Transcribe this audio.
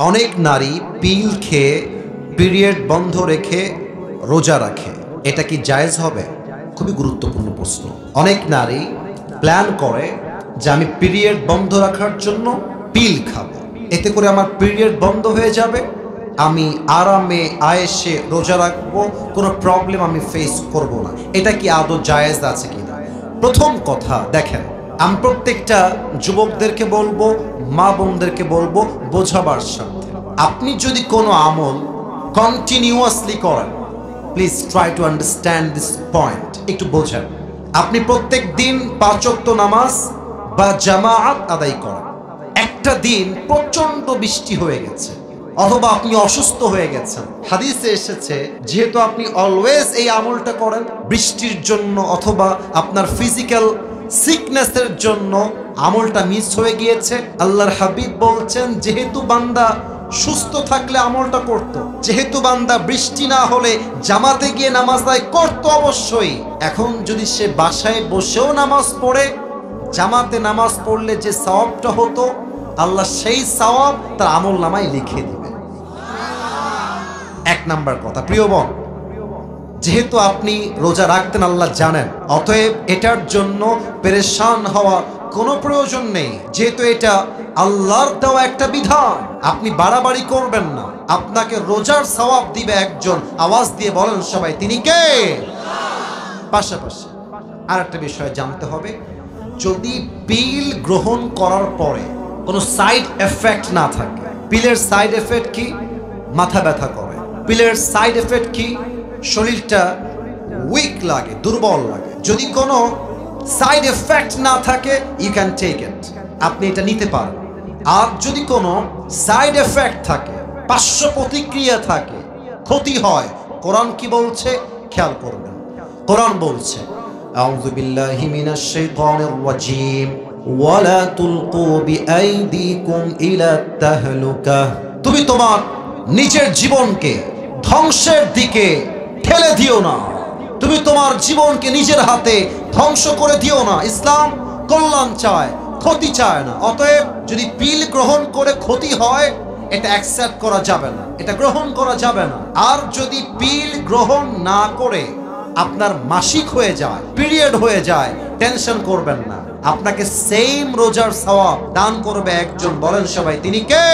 অনেক নারী পিল খেয়ে পিরিয়ড বন্ধ রেখে রোজা রাখে, এটা কি জায়েজ হবে? খুবই গুরুত্বপূর্ণ প্রশ্ন। অনেক নারী প্ল্যান করে যে আমি পিরিয়ড বন্ধ রাখার জন্য পিল খাবো, এতে করে আমার পিরিয়ড বন্ধ হয়ে যাবে, আমি আরামে আয়েসে রোজা রাখবো, কোনো প্রবলেম আমি ফেস করব না। এটা কি আদৌ জায়েজ আছে কিনা? প্রথম কথা দেখেন, আমি প্রত্যেকটা যুবকদেরকে বলবো, মা বোনদেরকে বলবো বোঝাবার সাথে, আপনি যদি কোনো আমল কন্টিনিউয়াসলি করেন, please try to understand this point, একটু বোঝেন। আপনি প্রত্যেক দিন 5 ওয়াক্ত নামাজ বা জামাআত আদায় করেন, একটা দিন প্রচন্ড বৃষ্টি হয়ে গেছে অথবা আপনি অসুস্থ হয়ে গেছেন, হাদিসে এসেছে যেহেতু আপনি অলওয়েজ এই আমলটা করেন, বৃষ্টির জন্য অথবা আপনার ফিজিক্যাল সিকনেসের জন্য আমলটা মিস হয়ে গিয়েছে, আল্লাহর হাবিব বলছেন যেহেতু বান্দা সুস্থ থাকলে আমলটা করত, যেহেতু বান্দা বৃষ্টি না হলে জামাতে গিয়ে নামাজ আদায় করত অবশ্যই, এখন যদি সে বাসায় বসেও নামাজ পড়ে, জামাতে নামাজ পড়লে যে সওয়াবটা হতো আল্লাহ সেই সওয়াব তার আমল নামায় লিখে দিবে। এক নাম্বার কথা, প্রিয় বোন, যেহেতু আপনি রোজা রাখতেন আল্লাহ জানেন, অতএব এটার জন্য পেরেশান হওয়া কোনো প্রয়োজন নেই, যেহেতু এটা আল্লাহর দেওয়া একটা বিধান, আপনি বাড়াবাড়ি করবেন না, আপনাকে রোজার সওয়াব দিবে একজন, আওয়াজ দিয়ে বলেন সবাই, তিনি কে? পাশাপাশি আর একটা বিষয় জানতে হবে, যদি পিল গ্রহণ করার পরে কোনো সাইড এফেক্ট না থাকে, পিলের সাইড এফেক্ট কি? মাথা ব্যথা করে। পিলের সাইড এফেক্ট কি? শরীরটা উইক লাগে, দুর্বল লাগে। যদি কোনো সাইড এফেক্ট না থাকে, ইউ ক্যান টেক ইট, আপনি এটা নিতে পারেন। আর যদি কোনো সাইড এফেক্ট থাকে, পার্শ্ব প্রতিক্রিয়া থাকে, ক্ষতি হয়, কোরআন কি বলছে খেয়াল করবেন। কোরআন বলছে, আউযু বিল্লাহি মিনাশ শাইতানির রাজীম, ওয়ালা তুলকু বিআইদিকুম ইলা তাহলুকা, তুমি তোমার নিজের জীবনকে ধ্বংসের দিকে ঠেলে দিও না, তুমি তোমার জীবনকে নিজের হাতে ধ্বংস করে দিও না। ইসলাম কল্যাণ চায়, ক্ষতি চায় না। অতএব যদি পিল গ্রহণ করে ক্ষতি হয়, এটা অ্যাকসেপ্ট করা যাবে না, এটা গ্রহণ করা যাবে না। আর যদি পিল গ্রহণ না করে আপনার মাসিক হয়ে যায়, পিরিয়ড হয়ে যায়, টেনশন করবেন না, আপনাকে সেম রোজার সওয়াব দান করবে একজন, বলেন সবাই, তিনি কে?